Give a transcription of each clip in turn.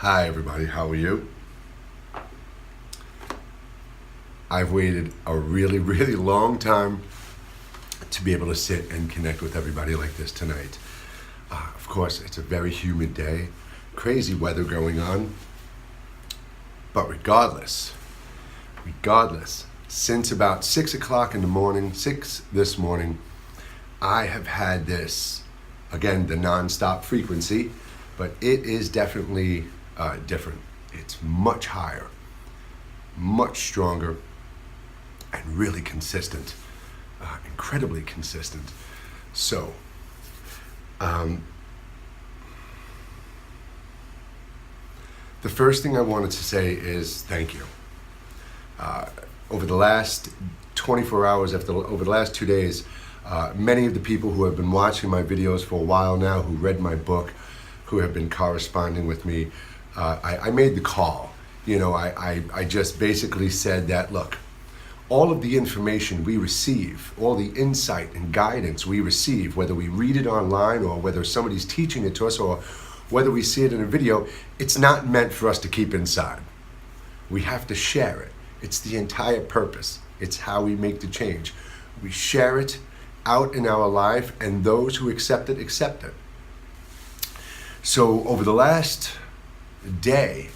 Hi everybody, how are you? I've waited a really, really long time to be able to sit and connect with everybody like this tonight. Of course, it's a very humid day, crazy weather going on, but regardless, since about 6 o'clock in the morning, 6 this morning, I have had this, again, the non-stop frequency, but it is definitely different. It's much higher, much stronger, and really consistent, incredibly consistent. So, the first thing I wanted to say is thank you. Over the last 24 hours, over the last 2 days, many of the people who have been watching my videos for a while now, who read my book, who have been corresponding with me, I made the call. I just basically said that, look, all of the information we receive, all the insight and guidance we receive, whether we read it online or whether somebody's teaching it to us or whether we see it in a video, it's not meant for us to keep inside. We have to share it. It's the entire purpose. It's how we make the change. We share it out in our life, and those who accept it, accept it. So over the last day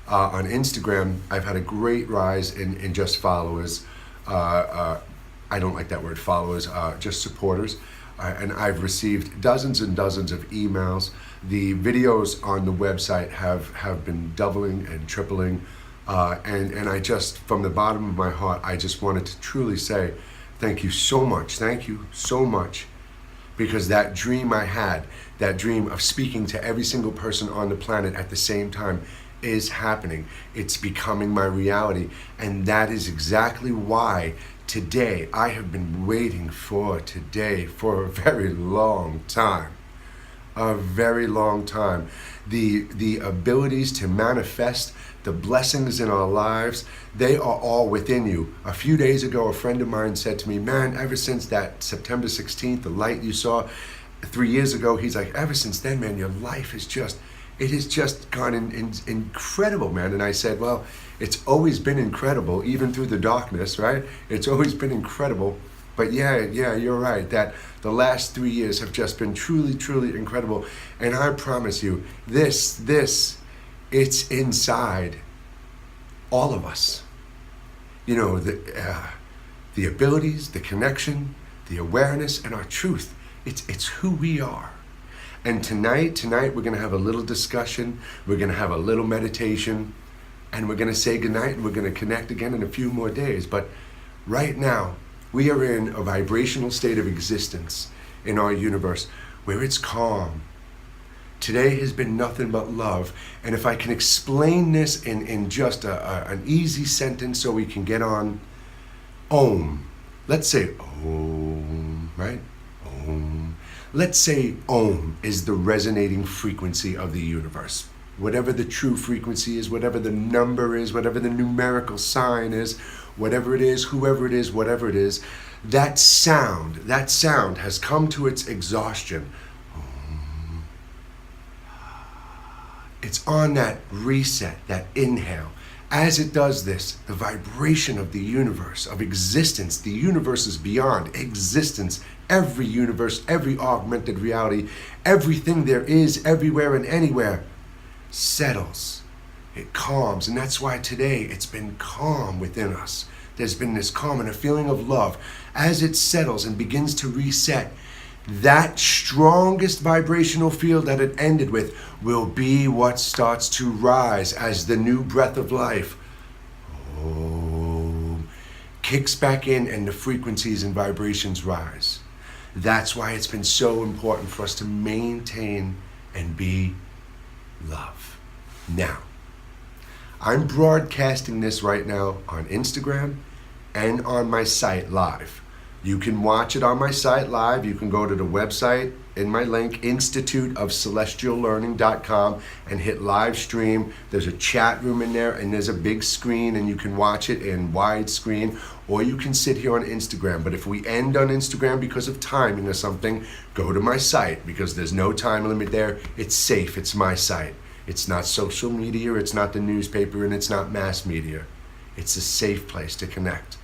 on Instagram, I've had a great rise in just followers. I don't like that word, followers, just supporters. And I've received dozens and dozens of emails. The videos on the website have been doubling and tripling. And I just, from the bottom of my heart, I just wanted to truly say, thank you so much. Thank you so much. Because that dream I had, that dream of speaking to every single person on the planet at the same time is happening. It's becoming my reality. And that is exactly why today, I have been waiting for today for a very long time. A very long time. The abilities to manifest the blessings in our lives, they are all within you. A few days ago, a friend of mine said to me, man, ever since that September 16th, the light you saw 3 years ago, he's like, ever since then, man, your life is just, it has just gone incredible, man. And I said, well, it's always been incredible, even through the darkness, right? It's always been incredible. But yeah, you're right, that the last 3 years have just been truly, truly incredible. And I promise you, this, it's inside all of us. You know, the abilities, the connection, the awareness, and our truth. It's who we are. And tonight we're going to have a little discussion. We're going to have a little meditation. And we're going to say goodnight, and we're going to connect again in a few more days. But right now, we are in a vibrational state of existence in our universe where it's calm. Today has been nothing but love. And if I can explain this in just an easy sentence so we can get on, Om. Let's say Om, right? Om. Let's say Om is the resonating frequency of the universe. Whatever the true frequency is, whatever the number is, whatever the numerical sign is, whatever it is, whoever it is, whatever it is, that sound has come to its exhaustion. It's on that reset, that inhale. As it does this, the vibration of the universe, of existence, the universe is beyond existence. Every universe, every augmented reality, everything there is, everywhere and anywhere, settles. It calms. And that's why today it's been calm within us. There's been this calm and a feeling of love. As it settles and begins to reset, that strongest vibrational field that it ended with will be what starts to rise as the new breath of life kicks back in and the frequencies and vibrations rise. That's why it's been so important for us to maintain and be love. Now, I'm broadcasting this right now on Instagram and on my site live. You can watch it on my site live. You can go to the website in my link, instituteofcelestiallearning.com, and hit live stream. There's a chat room in there, and there's a big screen, and you can watch it in widescreen, or you can sit here on Instagram. But if we end on Instagram because of timing or something, go to my site, because there's no time limit there. It's safe. It's my site. It's not social media, it's not the newspaper, and it's not mass media. It's a safe place to connect.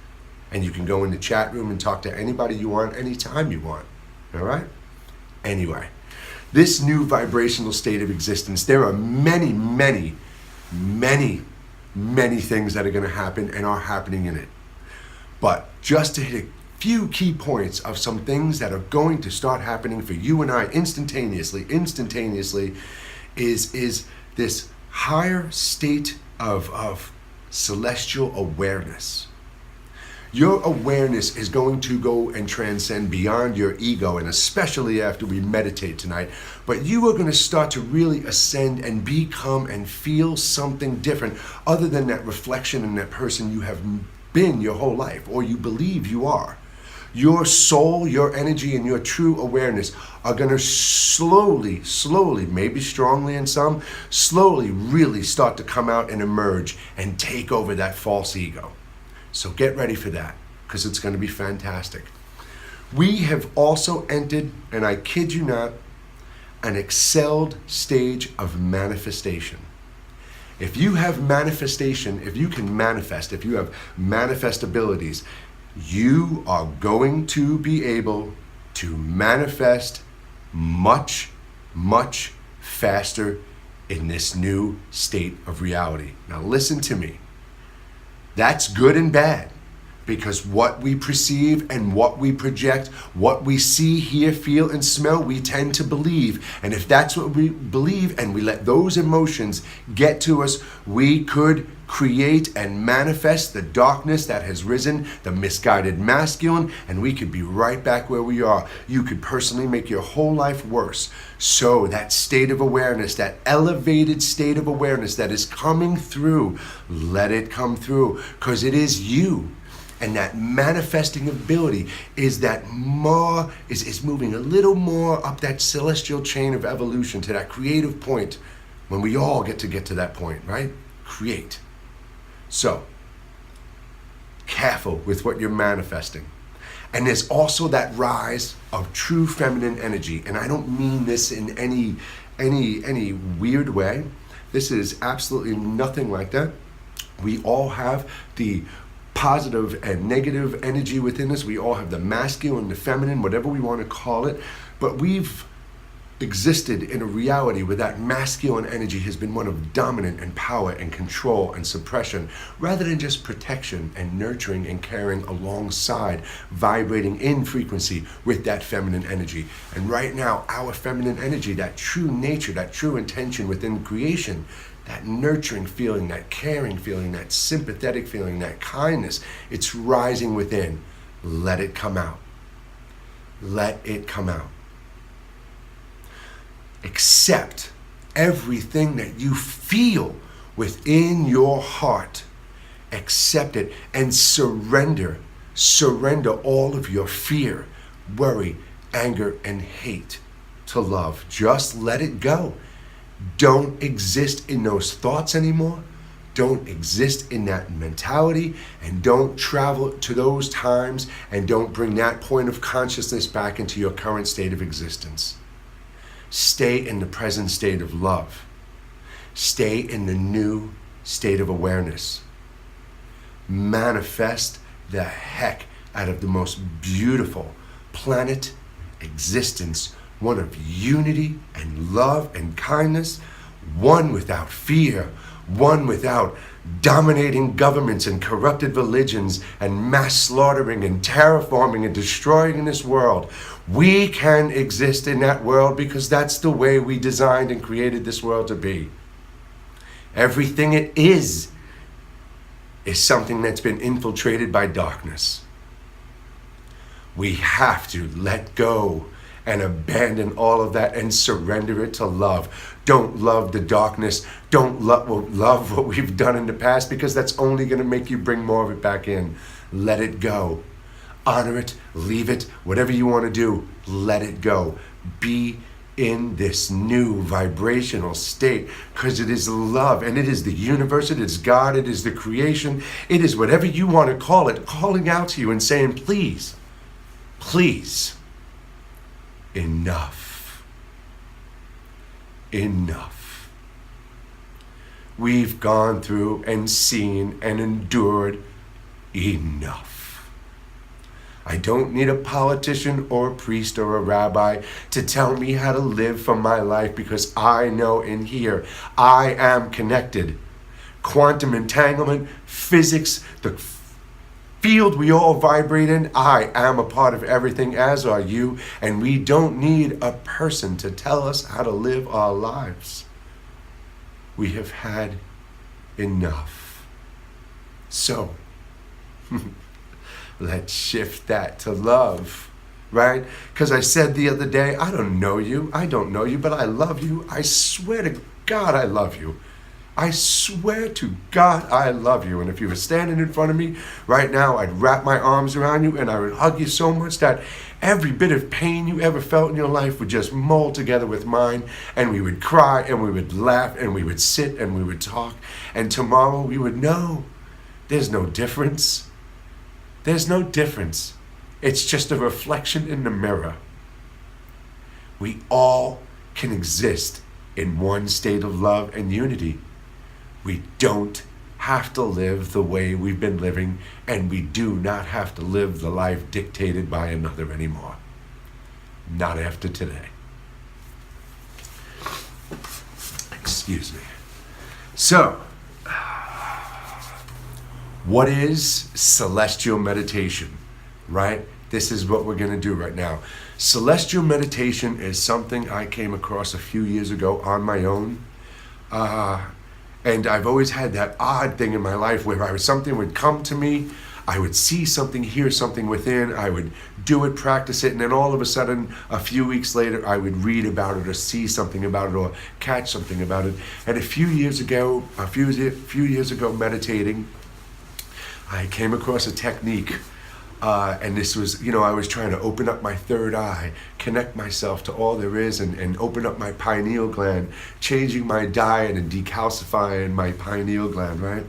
And you can go in the chat room and talk to anybody you want, anytime you want. All right? Anyway, this new vibrational state of existence, there are many, many, many, many things that are going to happen and are happening in it. But just to hit a few key points of some things that are going to start happening for you and I instantaneously is this higher state of celestial awareness. Your awareness is going to go and transcend beyond your ego, and especially after we meditate tonight. But you are going to start to really ascend and become and feel something different other than that reflection and that person you have been your whole life, or you believe you are. Your soul, your energy, and your true awareness are going to slowly, maybe strongly in some, slowly really start to come out and emerge and take over that false ego. So get ready for that, because it's going to be fantastic. We have also entered, and I kid you not, an excelled stage of manifestation. If you have manifestation, if you can manifest, if you have manifest abilities, you are going to be able to manifest much, much faster in this new state of reality. Now listen to me. That's good and bad, because what we perceive and what we project, what we see, hear, feel, and smell, we tend to believe. And if that's what we believe and we let those emotions get to us, we could create and manifest the darkness that has risen, the misguided masculine, and we could be right back where we are. You could personally make your whole life worse. So that state of awareness, that elevated state of awareness that is coming through, let it come through, because it is you. And that manifesting ability is that more is moving a little more up that celestial chain of evolution to that creative point when we all get to that point, right? Create. So, careful with what you're manifesting. And there's also that rise of true feminine energy. And I don't mean this in any weird way. This is absolutely nothing like that. We all have the positive and negative energy within us. We all have the masculine, the feminine, whatever we want to call it. But we've existed in a reality where that masculine energy has been one of dominant and power and control and suppression, rather than just protection and nurturing and caring alongside, vibrating in frequency with that feminine energy. And right now, our feminine energy, that true nature, that true intention within creation, that nurturing feeling, that caring feeling, that sympathetic feeling, that kindness, it's rising within. Let it come out. Let it come out. Accept everything that you feel within your heart. Accept it and surrender. Surrender all of your fear, worry, anger, and hate to love. Just let it go. Don't exist in those thoughts anymore. Don't exist in that mentality, and don't travel to those times, and don't bring that point of consciousness back into your current state of existence. Stay in the present state of love. Stay in the new state of awareness. Manifest the heck out of the most beautiful planet existence, one of unity and love and kindness, one without fear, one without dominating governments and corrupted religions and mass slaughtering and terraforming and destroying this world. We can exist in that world because that's the way we designed and created this world to be. Everything it is something that's been infiltrated by darkness. We have to let go and abandon all of that and surrender it to love. Don't love the darkness. Don't love what we've done in the past, because that's only going to make you bring more of it back in. Let it go. Honor it. Leave it. Whatever you want to do, let it go. Be in this new vibrational state, because it is love, and it is the universe, it is God, it is the creation, it is whatever you want to call it, calling out to you and saying, please, please, enough. Enough. We've gone through and seen and endured enough. I don't need a politician or a priest or a rabbi to tell me how to live for my life, because I know in here I am connected. Quantum entanglement, physics, the field we all vibrate in, I am a part of everything, as are you, and we don't need a person to tell us how to live our lives. We have had enough. So, let's shift that to love, right? Because I said the other day, I don't know you, but I love you. I swear to God I love you. I swear to God I love you. And if you were standing in front of me right now, I'd wrap my arms around you and I would hug you so much that every bit of pain you ever felt in your life would just mold together with mine, and we would cry and we would laugh and we would sit and we would talk, and tomorrow we would know there's no difference. There's no difference. It's just a reflection in the mirror. We all can exist in one state of love and unity. We don't have to live the way we've been living, and we do not have to live the life dictated by another anymore. Not after today. Excuse me. So, what is celestial meditation, right? This is what we're going to do right now. Celestial meditation is something I came across a few years ago on my own. And I've always had that odd thing in my life where something would come to me, I would see something, hear something within, I would do it, practice it, and then all of a sudden, a few weeks later, I would read about it or see something about it or catch something about it. And a few years ago, meditating, I came across a technique. And this was, I was trying to open up my third eye, connect myself to all there is, and open up my pineal gland, changing my diet and decalcifying my pineal gland, right?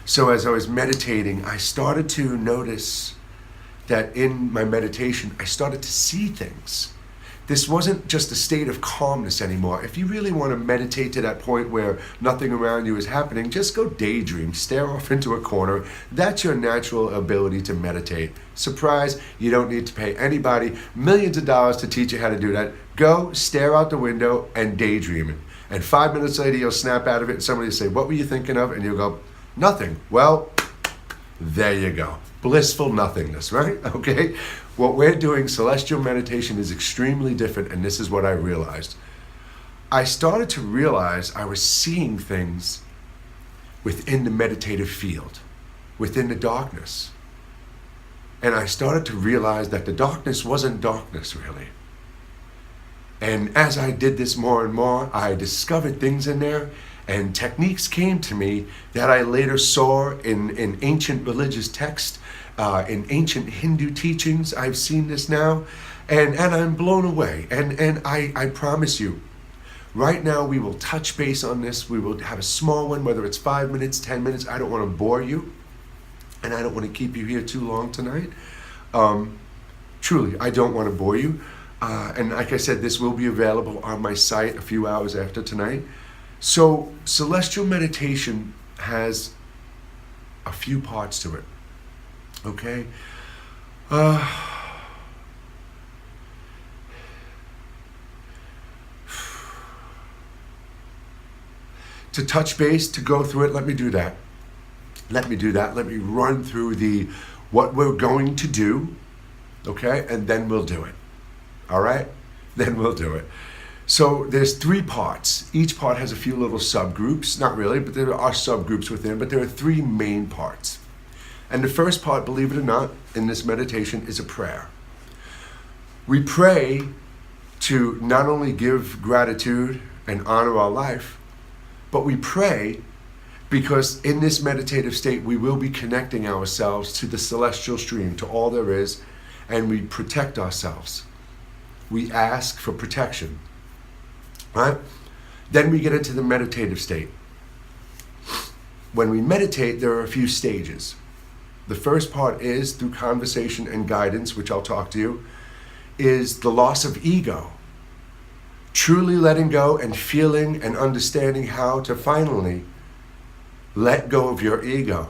So as I was meditating, I started to notice that in my meditation, I started to see things. This wasn't just a state of calmness anymore. If you really want to meditate to that point where nothing around you is happening, just go daydream, stare off into a corner. That's your natural ability to meditate. Surprise, you don't need to pay anybody millions of dollars to teach you how to do that. Go, stare out the window, and daydream it. And 5 minutes later, you'll snap out of it, and somebody will say, "What were you thinking of?" And you'll go, "Nothing." Well, there you go. Blissful nothingness, right? Okay? What we're doing, celestial meditation, is extremely different, and this is what I realized. I started to realize I was seeing things within the meditative field, within the darkness. And I started to realize that the darkness wasn't darkness, really. And as I did this more and more, I discovered things in there, and techniques came to me that I later saw in ancient religious texts, in ancient Hindu teachings. I've seen this now, and I'm blown away. And I promise you, right now we will touch base on this. We will have a small one, whether it's 5 minutes, 10 minutes. I don't want to bore you, and I don't want to keep you here too long tonight. Truly, I don't want to bore you. And like I said, this will be available on my site a few hours after tonight. So celestial meditation has a few parts to it. Okay? To touch base, to go through it, let me do that. Let me run through what we're going to do, okay? And then we'll do it. All right? Then we'll do it. So there's 3 parts. Each part has a few little subgroups. Not really, but there are subgroups within, but there are 3 main parts. And the first part, believe it or not, in this meditation is a prayer. We pray to not only give gratitude and honor our life, but we pray because in this meditative state, we will be connecting ourselves to the celestial stream, to all there is, and we protect ourselves. We ask for protection, right? Then we get into the meditative state. When we meditate, there are a few stages. The first part is through conversation and guidance, which I'll talk to you, is the loss of ego. Truly letting go and feeling and understanding how to finally Let go of your ego.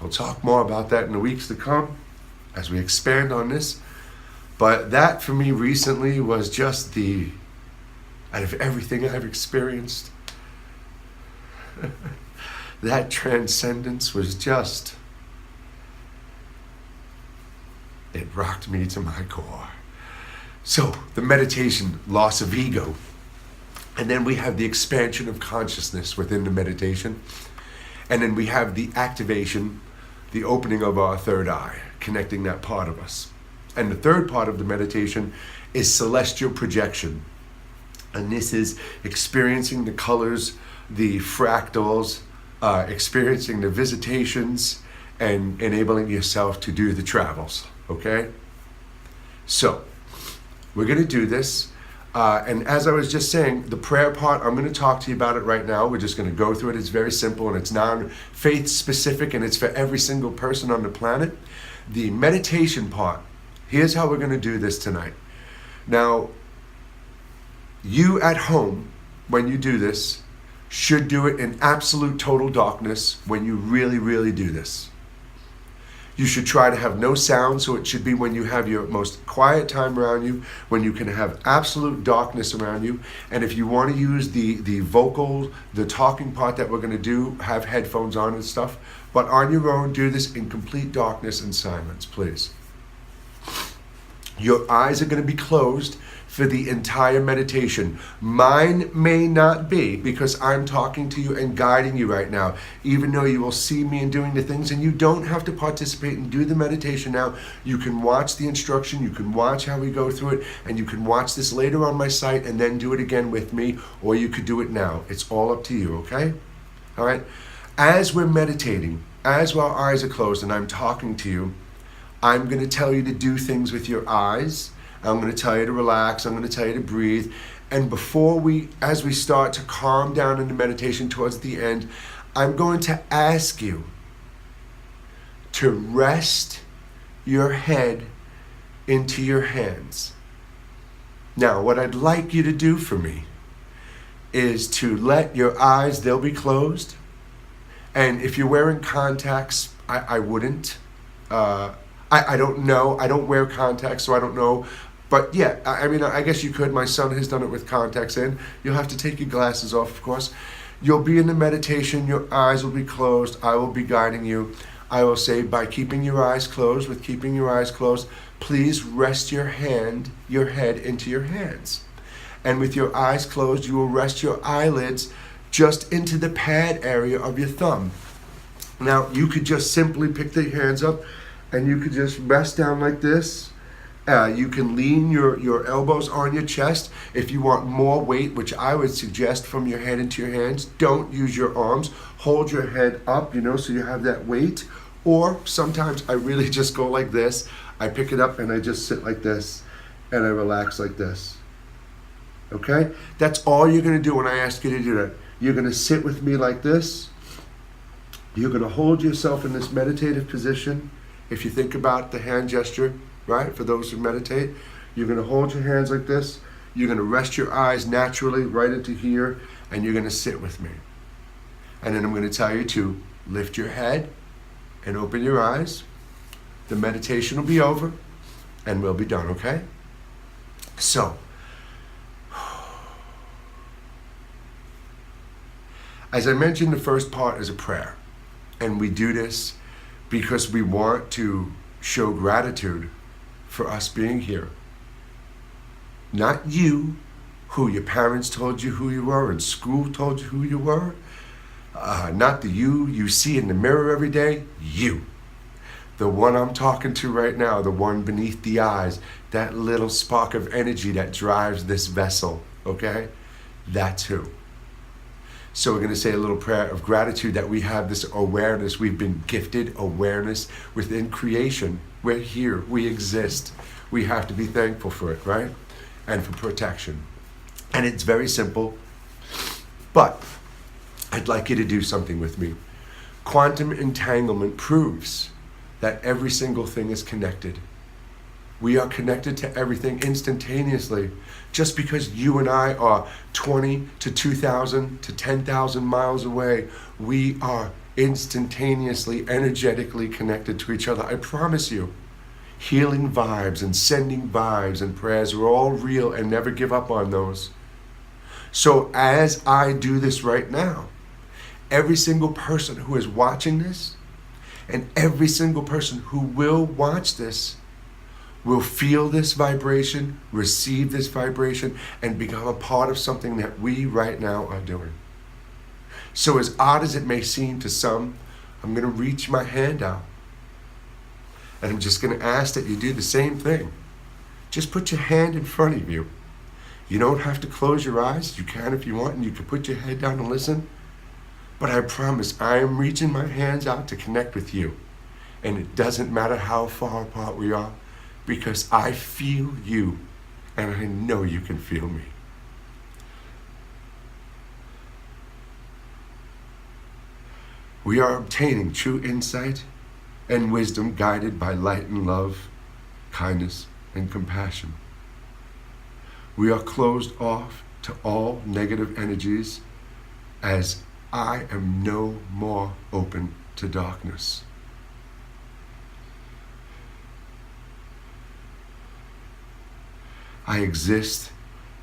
We'll talk more about that in the weeks to come as we expand on this. But that for me recently was just out of everything I've experienced, that transcendence was just, it rocked me to my core. So the meditation, loss of ego. And then we have the expansion of consciousness within the meditation. And then we have the activation, the opening of our third eye, connecting that part of us. And the third part of the meditation is celestial projection. And this is experiencing the colors, the fractals, experiencing the visitations, and enabling yourself to do the travels, okay? So, we're going to do this. And as I was just saying, the prayer part, I'm going to talk to you about it right now. We're just going to go through it. It's very simple, and it's non-faith specific, and it's for every single person on the planet. The meditation part, here's how we're going to do this tonight. Now, you at home, when you do this, should do it in absolute total darkness when you really, really do this. You should try to have no sound, so it should be when you have your most quiet time around you, when you can have absolute darkness around you. And if you want to use the vocal, the talking part that we're going to do, have headphones on and stuff. But on your own, do this in complete darkness and silence, please. Your eyes are going to be closed for the entire meditation. Mine may not be, because I'm talking to you and guiding you right now, even though you will see me and doing the things, and you don't have to participate and do the meditation now. You can watch the instruction, you can watch how we go through it, and you can watch this later on my site and then do it again with me, or you could do it now. It's all up to you, okay? All right? As we're meditating, as our eyes are closed and I'm talking to you, I'm going to tell you to do things with your eyes. I'm going to tell you to relax. I'm going to tell you to breathe. And as we start to calm down in the meditation towards the end, I'm going to ask you to rest your head into your hands. Now, what I'd like you to do for me is to let your eyes, they'll be closed. And if you're wearing contacts, I wouldn't. I don't know. I don't wear contacts, so I don't know. But yeah, I mean, I guess you could. My son has done it with contacts in. You'll have to take your glasses off, of course. You'll be in the meditation. Your eyes will be closed. I will be guiding you. I will say, by keeping your eyes closed, please rest your head into your hands. And with your eyes closed, you will rest your eyelids just into the pad area of your thumb. Now, you could just simply pick the hands up and you could just rest down like this. You can lean your elbows on your chest. If you want more weight, which I would suggest, from your head into your hands, don't use your arms. Hold your head up, so you have that weight. Or sometimes I really just go like this. I pick it up and I just sit like this and I relax like this. Okay? That's all you're going to do when I ask you to do that. You're going to sit with me like this. You're going to hold yourself in this meditative position. If you think about the hand gesture, right? For those who meditate, you're going to hold your hands like this. You're going to rest your eyes naturally right into here, and you're going to sit with me. And then I'm going to tell you to lift your head and open your eyes. The meditation will be over, and we'll be done, okay? So, as I mentioned, the first part is a prayer. And we do this because we want to show gratitude for us being here. Not you, who your parents told you who you were and school told you who you were. Not the you see in the mirror every day. You. The one I'm talking to right now, the one beneath the eyes, that little spark of energy that drives this vessel, okay? That's who. So we're going to say a little prayer of gratitude that we have this awareness. We've been gifted awareness within creation. We're here. We exist. We have to be thankful for it, right? And for protection. And it's very simple. But I'd like you to do something with me. Quantum entanglement proves that every single thing is connected. We are connected to everything instantaneously. Just because you and I are 20 to 2,000 to 10,000 miles away, we are instantaneously, energetically connected to each other. I promise you. Healing vibes and sending vibes and prayers are all real, and never give up on those. So as I do this right now, every single person who is watching this and every single person who will watch this will feel this vibration, receive this vibration, and become a part of something that we right now are doing. So as odd as it may seem to some, I'm going to reach my hand out. And I'm just going to ask that you do the same thing. Just put your hand in front of you. You don't have to close your eyes. You can if you want, and you can put your head down and listen. But I promise, I am reaching my hands out to connect with you. And it doesn't matter how far apart we are, because I feel you, and I know you can feel me. We are obtaining true insight and wisdom, guided by light and love, kindness and compassion. We are closed off to all negative energies, as I am no more open to darkness. I exist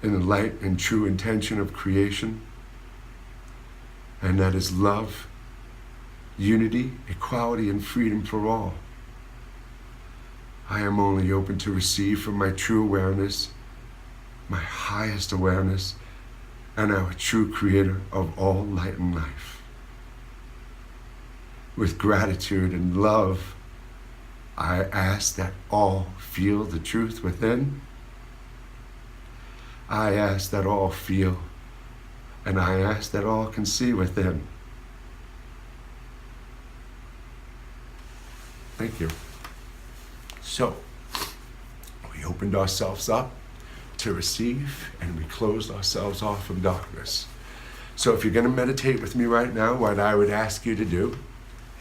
in the light and true intention of creation, and that is love, unity, equality, and freedom for all. I am only open to receive from my true awareness, my highest awareness, and our true creator of all light and life. With gratitude and love, I ask that all feel the truth within. I ask that all feel, and I ask that all can see within. Thank you. So, we opened ourselves up to receive, and we closed ourselves off from darkness. So if you're going to meditate with me right now, what I would ask you to do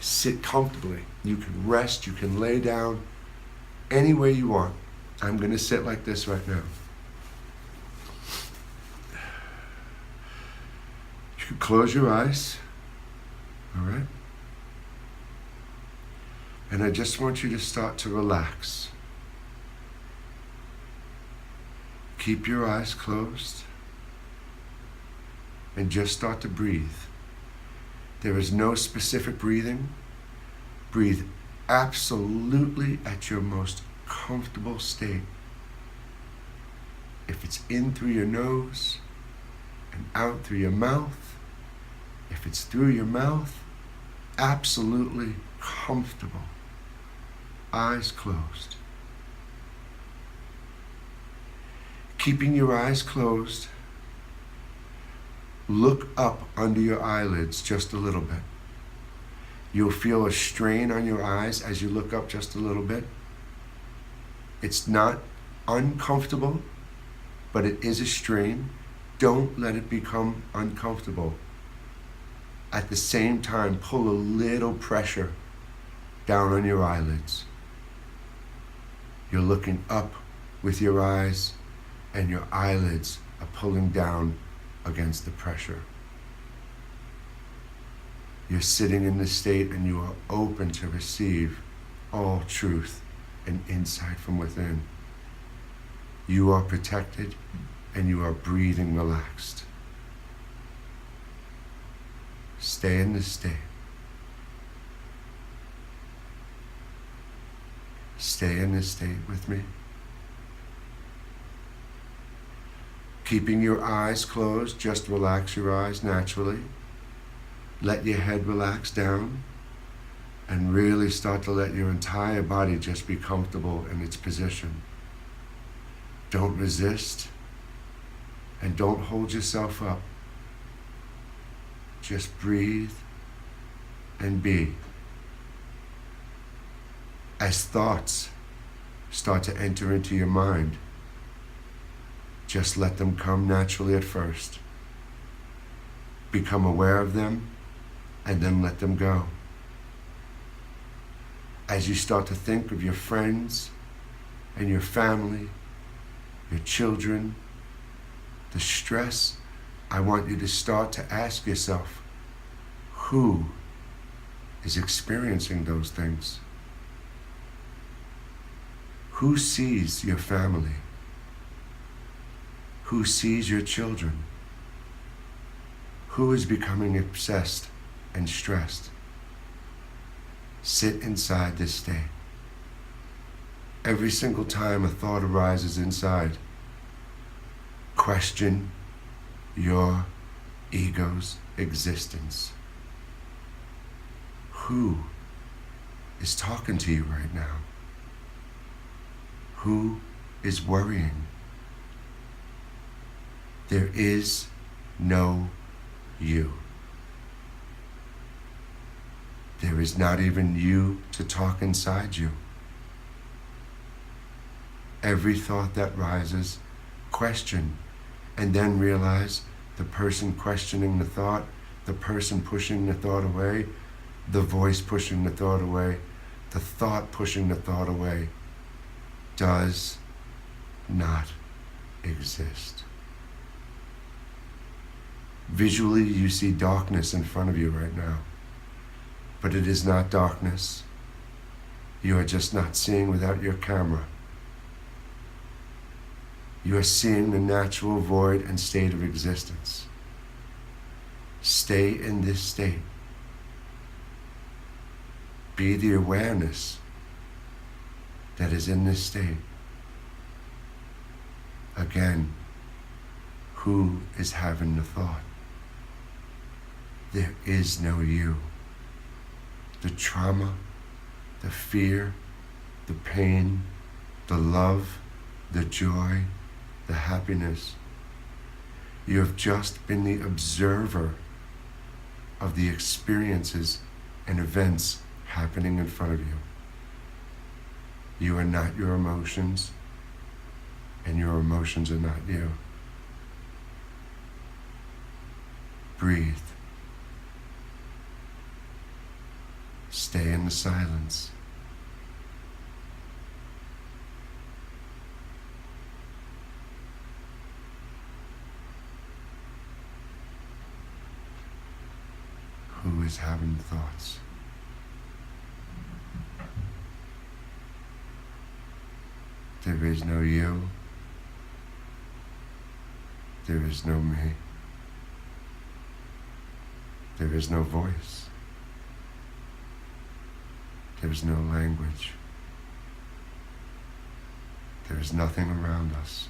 is sit comfortably. You can rest, you can lay down, any way you want. I'm going to sit like this right now. You can close your eyes, all right? And I just want you to start to relax. Keep your eyes closed and just start to breathe. There is no specific breathing. Breathe absolutely at your most comfortable state. If it's in through your nose and out through your mouth, if it's through your mouth, absolutely comfortable. Eyes closed. Keeping your eyes closed, look up under your eyelids just a little bit. You'll feel a strain on your eyes as you look up just a little bit. It's not uncomfortable, but it is a strain. Don't let it become uncomfortable. At the same time, pull a little pressure down on your eyelids. You're looking up with your eyes, and your eyelids are pulling down against the pressure. You're sitting in this state, and you are open to receive all truth and insight from within. You are protected, and you are breathing relaxed. Stay in this state. Stay in this state with me. Keeping your eyes closed, just relax your eyes naturally. Let your head relax down, and really start to let your entire body just be comfortable in its position. Don't resist, and don't hold yourself up. Just breathe and be. As thoughts start to enter into your mind, just let them come naturally at first. Become aware of them, and then let them go. As you start to think of your friends and your family, your children, the stress, I want you to start to ask yourself, who is experiencing those things? Who sees your family? Who sees your children? Who is becoming obsessed and stressed? Sit inside this state. Every single time a thought arises inside, question your ego's existence. Who is talking to you right now? Who is worrying? There is no you. There is not even you to talk inside you. Every thought that rises, question, and then realize the person questioning the thought, the person pushing the thought away, the voice pushing the thought away, the thought pushing the thought away, does not exist. Visually, you see darkness in front of you right now, but it is not darkness. You are just not seeing without your camera. You are seeing the natural void and state of existence. Stay in this state. Be the awareness that is in this state. Again, who is having the thought? There is no you. The trauma, the fear, the pain, the love, the joy, the happiness. You have just been the observer of the experiences and events happening in front of you. You are not your emotions, and your emotions are not you. Breathe. Stay in the silence. Who is having thoughts? There is no you. There is no me. There is no voice. There is no language. There is nothing around us.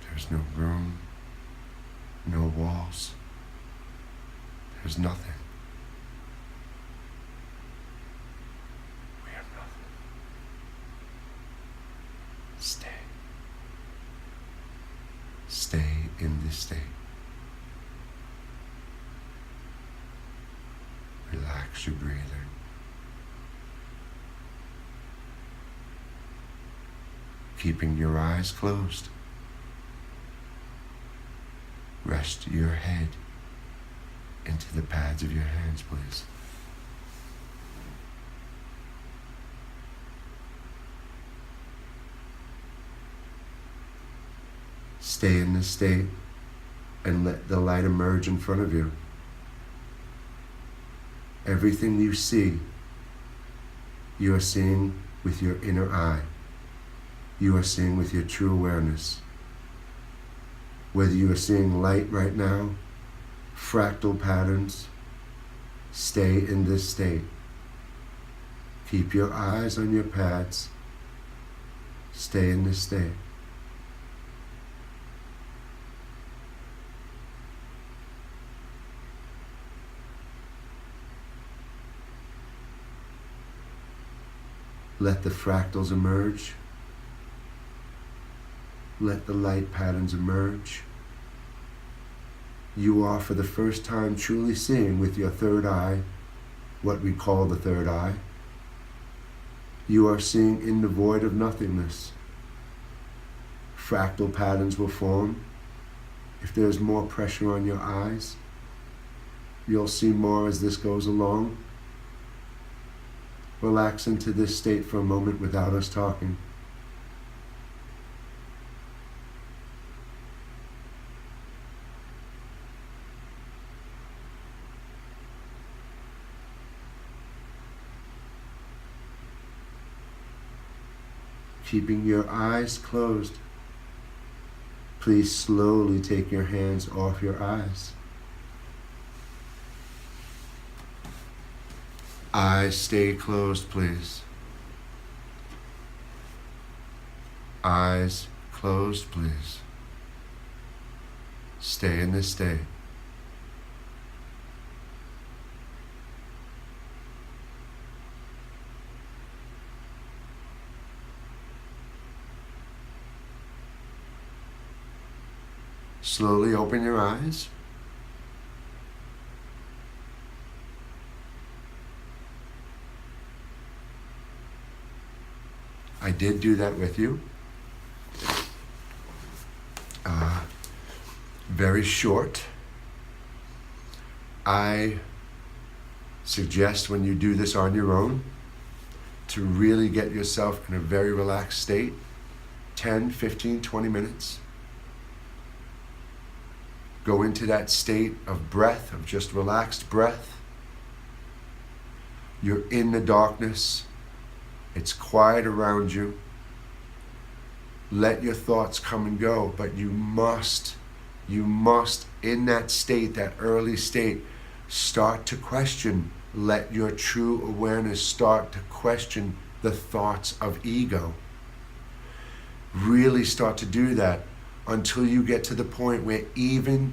There is no room, no walls. There's nothing. We are nothing. Stay. Stay in this state. Relax your breathing. Keeping your eyes closed. Rest your head into the pads of your hands, please. Stay in this state and let the light emerge in front of you. Everything you see, you are seeing with your inner eye. You are seeing with your true awareness. Whether you are seeing light right now, fractal patterns, stay in this state. Keep your eyes on your pads. Stay in this state. Let the fractals emerge. Let the light patterns emerge. You are for the first time truly seeing with your third eye, what we call the third eye. You are seeing in the void of nothingness. Fractal patterns will form. If there's more pressure on your eyes, you'll see more as this goes along. relax into this state for a moment without us talking. Keeping your eyes closed, please slowly take your hands off your eyes. Eyes stay closed, please. Eyes closed, please. Stay in this state. Slowly open your eyes. I did do that with you. Very short. I suggest when you do this on your own to really get yourself in a very relaxed state, 10, 15, 20 minutes. Go into that state of breath, of just relaxed breath. You're in the darkness. It's quiet around you. Let your thoughts come and go, but you must, in that state, that early state, start to question. Let your true awareness start to question the thoughts of ego. Really start to do that until you get to the point where even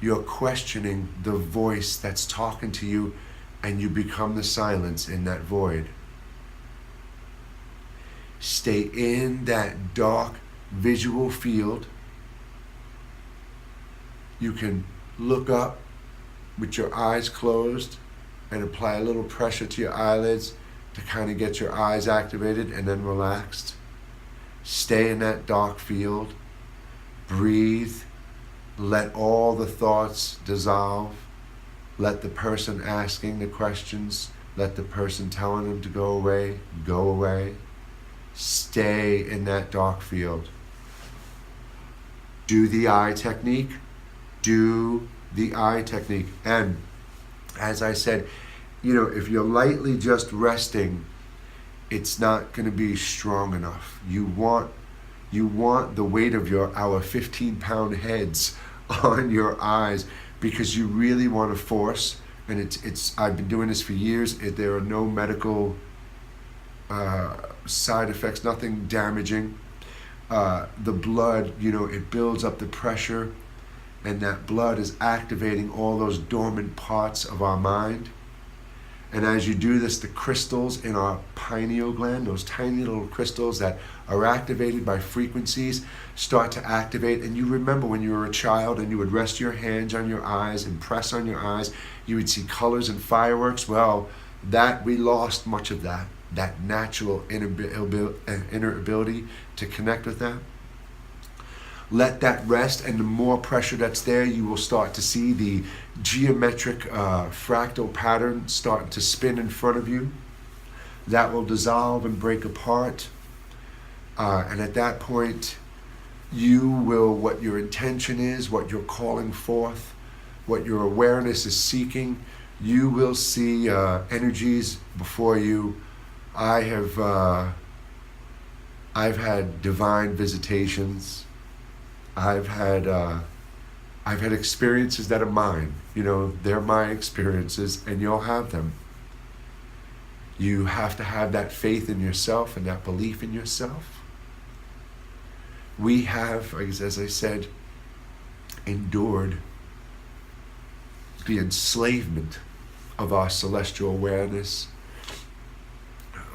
you're questioning the voice that's talking to you, and you become the silence in that void. Stay in that dark visual field. You can look up with your eyes closed and apply a little pressure to your eyelids to kind of get your eyes activated and then relaxed. Stay in that dark field. Breathe. Let all the thoughts dissolve. Let the person asking the questions, let the person telling them to go away. Stay in that dark field. Do the eye technique. Do the eye technique. And as I said, if you're lightly just resting, it's not going to be strong enough. You want the weight of our 15-pound heads on your eyes, because you really want to force. And it's I've been doing this for years. There are no medical side effects, nothing damaging. The blood, it builds up the pressure, and that blood is activating all those dormant parts of our mind. And as you do this, the crystals in our pineal gland, those tiny little crystals that are activated by frequencies, start to activate. And you remember when you were a child and you would rest your hands on your eyes and press on your eyes, you would see colors and fireworks. Well, we lost much of that natural inner ability to connect with that. Let that rest, and the more pressure that's there, you will start to see the geometric fractal pattern starting to spin in front of you. That will dissolve and break apart. And at that point, what your intention is, what you're calling forth, what your awareness is seeking, you will see energies before you. I've had divine visitations. I've had experiences that are mine. They're my experiences, and you'll have them. You have to have that faith in yourself and that belief in yourself. We have, as I said, endured the enslavement of our celestial awareness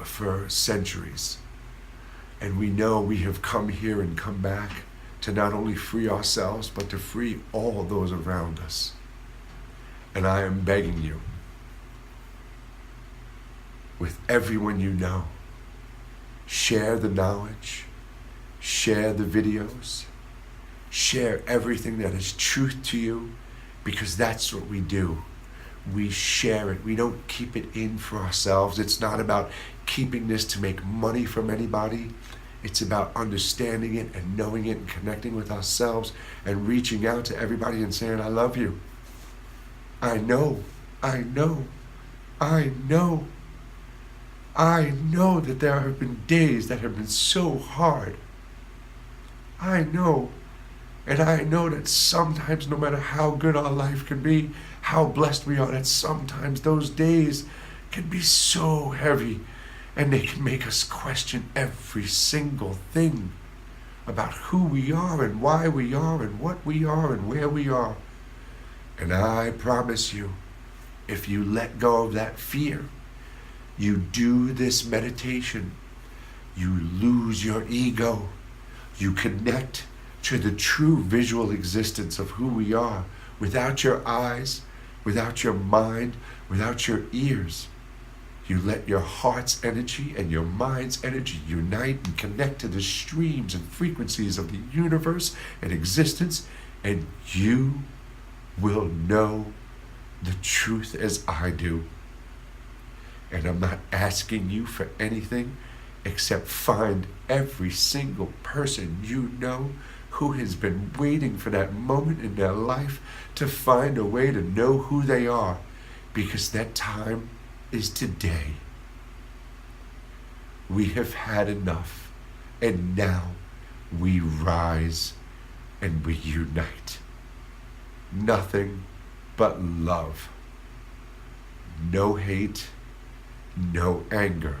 for centuries. And we know we have come here and come back to not only free ourselves, but to free all those around us. And I am begging you, with everyone you know, share the knowledge, share the videos, share everything that is truth to you, because that's what we do. we share it. We don't keep it in for ourselves. It's not about keeping this to make money from anybody. It's about understanding it and knowing it and connecting with ourselves and reaching out to everybody and saying, I love you. I know, I know, I know. I know that there have been days that have been so hard. I know. And I know that sometimes, no matter how good our life can be, how blessed we are, that sometimes those days can be so heavy and they can make us question every single thing about who we are and why we are and what we are and where we are. And I promise you, if you let go of that fear, you do this meditation, you lose your ego, you connect to the true visual existence of who we are without your eyes, without your mind, without your ears. You let your heart's energy and your mind's energy unite and connect to the streams and frequencies of the universe and existence, and you will know the truth as I do. And I'm not asking you for anything except find every single person you know who has been waiting for that moment in their life to find a way to know who they are, because that time is today. We have had enough, and now we rise and we unite. Nothing but love. No hate, no anger.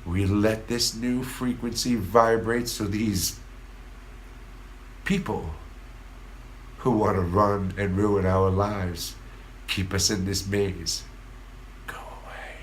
We let this new frequency vibrate so these people who want to run and ruin our lives, keep us in this maze, go away.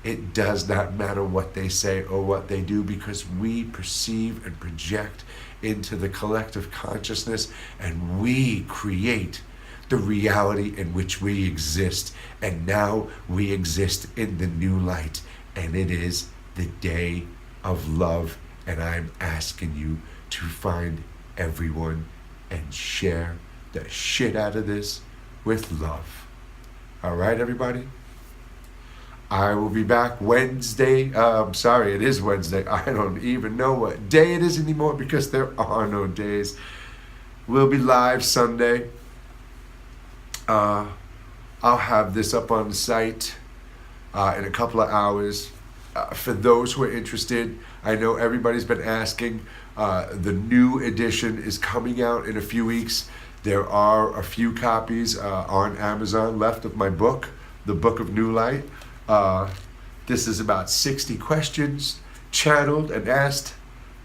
It does not matter what they say or what they do, because we perceive and project into the collective consciousness, and we create the reality in which we exist. And now we exist in the new light, and it is the day of love. And I'm asking you to find everyone and share the shit out of this with love. All right, everybody? I will be back Wednesday. It is Wednesday. I don't even know what day it is anymore, because there are no days. We'll be live Sunday. I'll have this up on the site in a couple of hours. For those who are interested, I know everybody's been asking. The new edition is coming out in a few weeks. There are a few copies on Amazon left of my book, The Book of New Light. This is about 60 questions, channeled and asked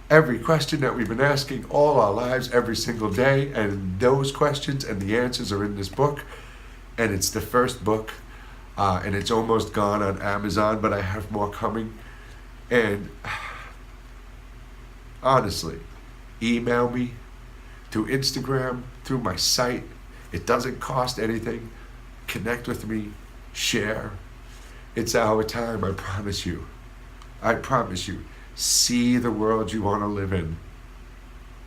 every question that we've been asking all our lives, every single day. And those questions and the answers are in this book. And it's the first book. And it's almost gone on Amazon, but I have more coming. And honestly, email me through Instagram, through my site. It doesn't cost anything. Connect with me, share. It's our time, I promise you. I promise you. See the world you want to live in.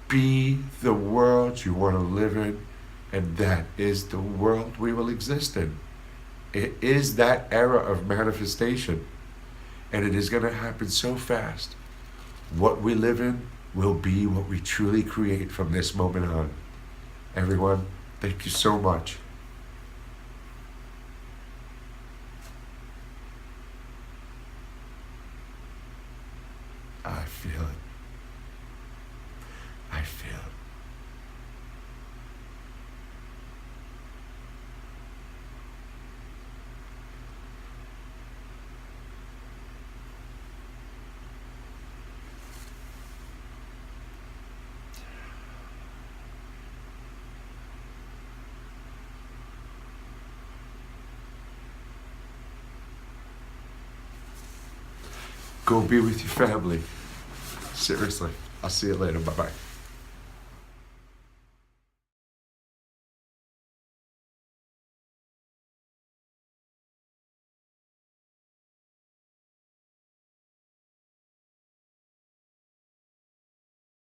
Be the world you want to live in, and that is the world we will exist in. It is that era of manifestation, and it is going to happen so fast. What we live in will be what we truly create from this moment on. Everyone, thank you so much. I feel it. I feel it. Go be with your family. Seriously. I'll see you later. Bye-bye.